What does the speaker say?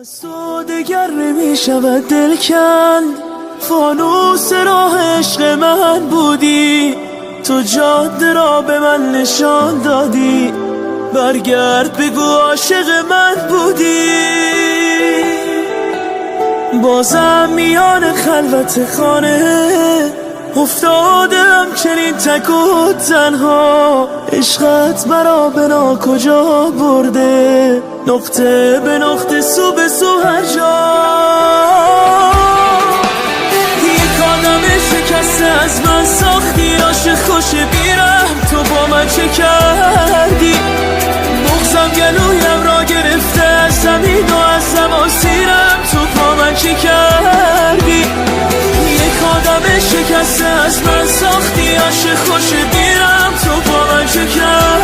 از تو دگر نمیشود دل کند، فانوس راه عشق من بودی، تو جاده را به من نشان دادی، برگرد بگو عاشق من بودی. بازم میان خلوت خانه افتادم چنین تک و تنها، عشقت مرا بنا کجا برده، نقطه به نقطه سو به سو هر جا. یک آدم شکسته از من ساختی، عاشق خوش بیرم تو با من چه کردی، بغضم گلویم را گرفته از زمین و از زمان سیرم تو با من چه کردی. یک آدم شکسته از من ساختی، عاشق خوش بیرم تو با من چه کردی.